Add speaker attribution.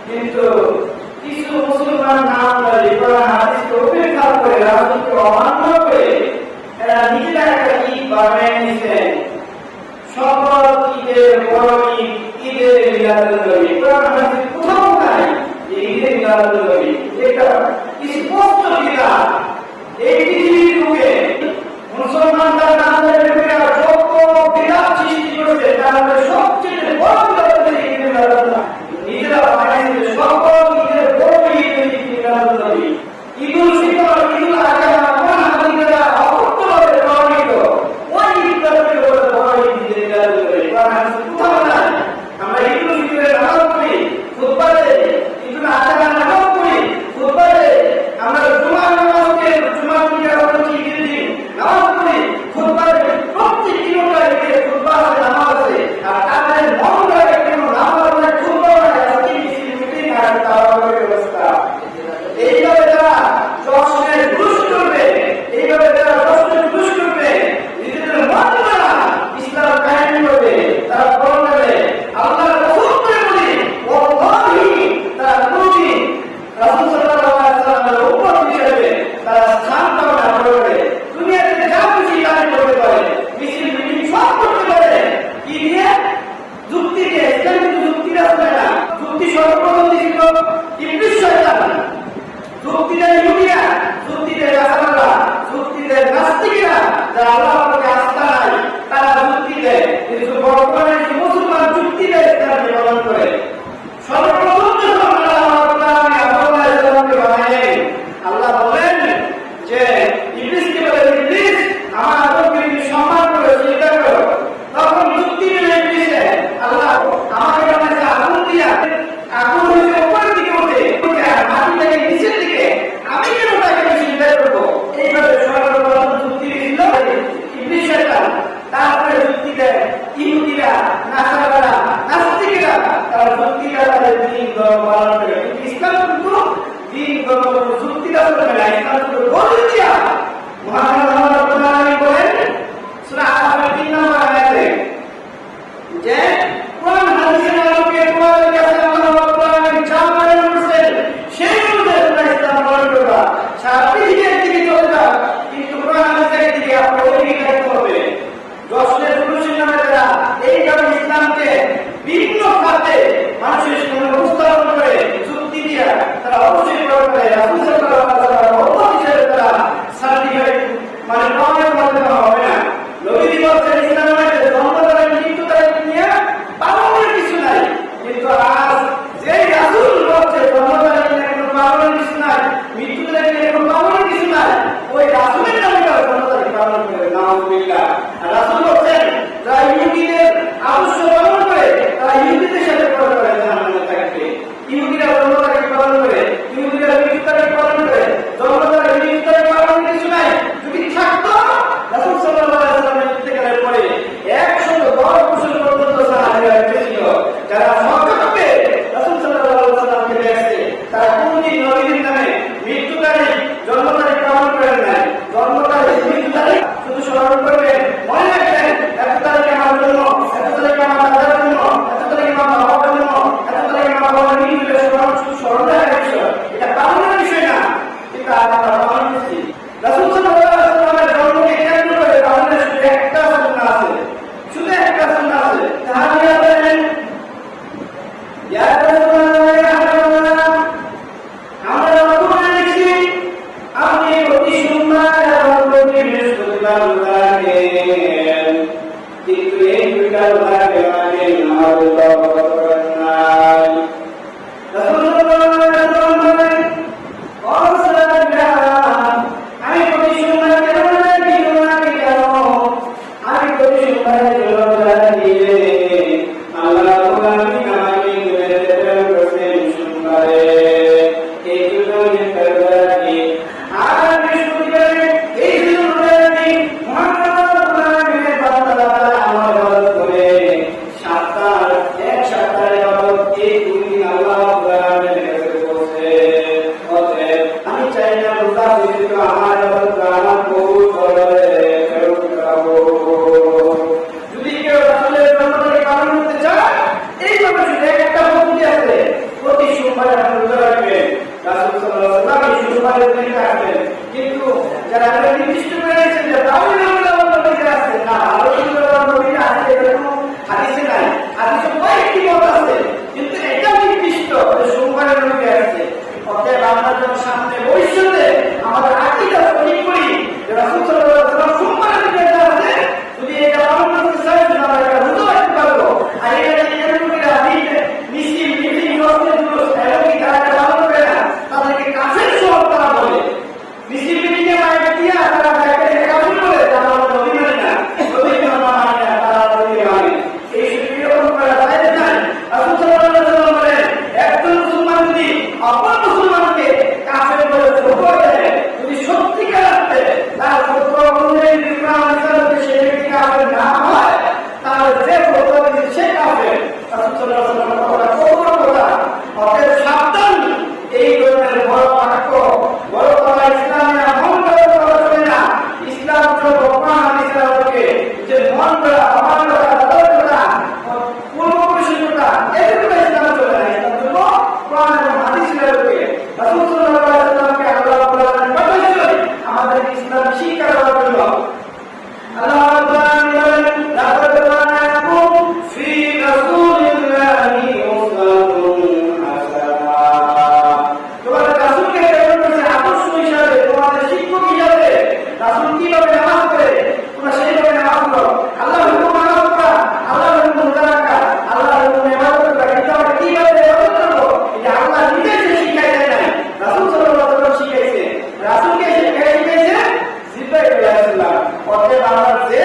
Speaker 1: কিন্তু কিছু মুসলমান নাম ধরে হাদিসকে উপেক্ষা করে রাসূলকে অমান্য করে এরা নিজেরা একটা ঈদ বানিয়ে নিয়েছেন। সকল ঈদের বড় ঈদ ঈদের মিলাদুন নবী, কোরআন হাদিসে কোথাও নাই যে ঈদের মিলাদুন নবী, এটা স্পষ্ট বিধান। এই পৃথিবীর বুকে মুসলমানদের নাম ধরে যত বিধান সৃষ্টি করেছে তার মধ্যে সবচেয়ে বড় বিধান হচ্ছে ঈদের মিলাদুন নবী। নিজেরা বানিয়েছে সকল ঈদের বড় ঈদ মিলাদুন নবী। ঈদুল ফিতর, ঈদুল আযহা, কোরআন হাদিসে অপূর্ণভাবে প্রমাণিত। ওই ঈদটাকে বলে বড় ঈদ মিলাদুন নবী। কোরআন হাদিসে কোথাও নাই। আমরা ঈদুল ফিতরের নামাজ পড়ি, খুতবা দেই, ঈদুল আযহার নামাজ পড়ি, খুতবা দেই, আমরা জুমার নামাজকে জুমার দিনে আমরা ঈদের দিন নামাজ পড়ি, খুতবা দেই, প্রত্যেক দিনটা ঈদের খুতবা আছে, নামাজ আছে। আর তাদের মন লাগে কেন নামাজ নাই, খুতবা নাই, আজকে মিটিং আর তাওয়ারের ব্যবস্থা। এইভাবে তারা জশ্নের দুষ করবে, এইভাবে তারা জশ্নের দুষ করবে, নিজেদের মন না ইসলাম কায়েম করবে। তারা বলবে আল্লাহর কসম করে বলি ওয়াল্লাহি তারা কোনদিন রাসূল সাল্লাল্লাহু আলাইহি ওয়াসাল্লামের উম্মত হিসেবে তারা স্থান পাবে না। করবে দুনিয়াতে যা খুশি তাই করতে পারে, মিছিল মিটিং সব করতে পারে। কি দিয়ে? যুক্তি দিয়ে। ইসলাম কিন্তু যুক্তি রাখবে না। যুক্তি সর্বপ্রথম দিয়েছিল ইবলিস শয়তান, যুক্তি দেয় ইহুদিরা, যুক্তি দেয় নাসারা, যুক্তি দেয় নাস্তিকেরা, যারা আল্লাহর প্রতি আস্থা নাই তারা যুক্তি দেয়। কিন্তু বর্তমানে যে মুসলমান যুক্তি দেয় ইসলাম পালন করে। সর্বপ্রথম যখন আল্লাহকে বানালেন, আল্লাহ বলেন যে ইবলিসকে বলে ইবলিস আমার আদমকে তুমি সম্মান করো, স্বীকার করো। তখন যুক্তি দিলে ইবলিসে আল্লাহ আমাকে বানাইছে আগুন দিয়া, আগুন হইছে উপরের দিকে ওঠে, মাটি থেকে নিচের দিকে, আমি কেন তাকে স্বীকার করবো? এইভাবে সর্বপ্রথম যুক্তি দিল ইবলিস শয়তান। তারপরে যুক্তি দেয় ইহুদিরা, নাসারারা, নাস্তিকেরা, তারা যুক্তিটা তাদের দিন ধর্ম পালন করে। কিন্তু ইসলাম কিন্তু দিন ধর্ম যুক্তিটা করবে না, ইসলাম কিন্তু দলিল দিয়া। মহান আল্লাহ রাব্বুল আলামিন বলেন সূরা আল-আরাফের 3 নম্বর আয়াতে যে কোরআন হাদিসের আলোকে তোমাদের কাছে আল্লাহ রাব্বুল আলামিন যা বলেন করেছেন সেই অনুযায়ী তোমরা ইসলাম পালন করবা। সারা পৃথিবীর দিকে চলবা, কিন্তু কোরআন হাদিসের দিকে আপনারা ওইদিকে থাকতে হবে। জশ্নের পুরুষের নামে তারা এই কারণে ইসলামকে বিভিন্ন খাতে মানুষের সামনে উপস্থাপন করে যুক্তি দিয়া তারা অবশ্যই পালন করে। রাসূল সাল্লাল্লাহু আলাইহি ওয়াসাল্লাম উম্মত হিসেবে তারা সার্টিফিকেট মানে প্রমাণের মাধ্যমে হবে না। নবী বলেছেন ইসলামের জন্মদাতা মৃত্যু তারিখ নিয়ে পালনের কিছু নাই। কিন্তু আজ যে রাসূল বলছে জন্মদাতা নিয়ে কোনো পালনের কিছু নাই, মৃত্যু তারিখ নিয়ে কোনো পালনের কিছু নাই, ওই রাসূলের নামে তারা জন্মদাতা পালন করে। নাউযুবিল্লাহ। রাসূল বলেন যারা ইহুদিদের আদর্শ পালন করে তারা ইহুদিদের সাথে পালন করে জাহান্নামে থাকবে। ইহুদিরা জন্মদাতা পালন করে, ইহুদিরা মৃত্যু তারিখ পালন করে, জন্মদাতা মৃত্যু তারিখ পালনের কিছু নাই। যদি থাকতো মৃত্যু তারিখ শুধু স্মরণ করবেন, মনে রাখবেন এত তারিখে আমার জন্য, এত তারিখে আমার দাদার জন্য, এত তারিখে আমার বাবার জন্য, এত তারিখে আমার বাবার মৃত্যু শুধু স্মরণ রাখার বিষয়। এটা পালনের বিষয় না, এটা আমরা পালন করছি। রাসূল সাল্লাল্লাহু আলাইহি ওয়াসাল্লামের জন্মকে কেন্দ্র করে পালনের শুধু একটা সুন্নাহ আছে, শুধু একটা সুন্নাহ আছে। সাহাবীরা বলেন, ইয়া রাসূলুল্লাহ, ইয়া হাবিবাল্লাহ, আমরা রমজানে দেখি আপনি প্রতি সোমবার এবং প্রতি বৃহস্পতিবার রোজা রাখেন, কিন্তু এই দুইটা রোজা কেমনে নামাজ করেন নাই। রাসূল সাল্লাল্লাহু আলাইহি ওয়াসাল্লাম বলেন, ও সাহাবীরা, আমি প্রতি সোমবার কেন রাখি, আমি প্রতি সোমবার রোজা রাখি, আল্লাহ রাব্বুল আলামিন আমাকে প্রেরণ করেছেন সোমবারে, এই দুটো রোজা রাখি। আর বৃহস্পতিবারে এই দুটো রোজা রাখি, মুহাম্মদ রাব্বুল আলামিনের বান্দা আমার ইবাদত করে এক সপ্তাহের ইবাদত এই দুই দিন আল্লাহ রাব্বুল আলামিনের কাছে পৌঁছে। অতএব আমি চাই না রোজা ব্যতীত আমার ইবাদত আমার কবুল করে ফেরত পাবো। যদি কেউ রাসূলের জন্মদিন পালন করতে চায়, এইভাবে শুধু একটা পদ্ধতি আছে, প্রতি সোমবারে আপনি রোজা রাখবেন। রাসূল সাল্লাল্লাহু আলাইহি ওয়াসাল্লাম সোমবারে দিন রাখবেন, কিন্তু যারা নির্দিষ্ট করেছেন যে তাহলে আমরা নবী আছে না, আলোচনা নবী আছে এরকম হাদিসে নাই। হাদিসে কয়েকটি মত আছে, কিন্তু এটা নির্দিষ্ট যে সোমবারে নবী আছে। অতএব আমরা যখন সামনে ভবিষ্যতে আমাদের আকীদা তৈরি করি যে রাসূল সাল্লাল্লাহু আলাইহি ওয়াসাল্লাম সোমবারে নবী আছে, যদি এটা পালন করতে চাই তাহলে আমরা এটা রোজা রাখতে পারবো। আর এটা নবীরা মিছিল মিটিং করতে দুটো এমনকি যারা পালন করে না তাদেরকে কাফের সব তারা বলে, মিছিল মিটিং এ মাইক দিয়া তারা কাফের বলে, তারা নবী মানে না, নবী মানে না, তারা নবী মানে। এই সুবিধাও করা যায় না। রাসূল সাল্লাল্লাহু আলাইহি ওয়াসাল্লাম বলেন, একজন মুসলমান যদি অপর মুসলমানকে কাফের বলে ঠোকর দেয়, যদি সত্যিকার অর্থে তার ফতোয়া অনুযায়ী ইসলাম ইসলামকে সে ব্যক্তি কাফের না হয়, তাহলে যে ফতোয়া দিচ্ছে সে কাফের। রাসূল সাল্লাল্লাহু আলাইহি ওয়াসাল্লাম কথা কথা। অতএব সাবধান, এই ধরনের বড় বাক্য বড় কথা ইসলামে মন করা চলে না। ইসলাম হলো কোরআন হাদিসের আলোকে যে মন করা, অমান করা, বদল করা, পূর্বপুরুষতা, এগুলো ইসলামে চলে না। ইসলাম হলো কোরআন এবং হাদিসের আলোকে। রাসূল সাল্লাল্লাহু আলাইহি ওয়াসাল্লামকে আল্লাহ রাব্বুল আলামিন পাঠিয়েছেন আমাদের ইসলাম শিক্ষা দেওয়ার জন্য। আল্লাহ রাব্বুল আলামিন বলেন, লাকাদ কানা লাকুম ফি রাসূলিল্লাহি উসওয়াতুন হাসানাহ। তোমাদের রাসূলকে প্রেরণ করেছে আদর্শ হিসাবে, তোমাদের শিক্ষক হিসাবে। রাসূল কিভাবে নামাজ পড়ে তোমরা সেইভাবে নামাজ পড়ো। আল্লাহর হুকুম মানা করা, আল্লাহর হুকুম রোজা রাখা, আল্লাহর হুকুম ইবাদত করা, কিন্তু আমরা কিভাবে ইবাদত করব এটা আল্লাহ নিজেই শিখাই দেয় না, রাসূল সাল্লাল্লাহু আলাইহি ওয়াসাল্লাম শিখাইছে। রাসূলকে শিখাইছে জিবরাইল আলাইহিস সালাম। অতএব আমরা যে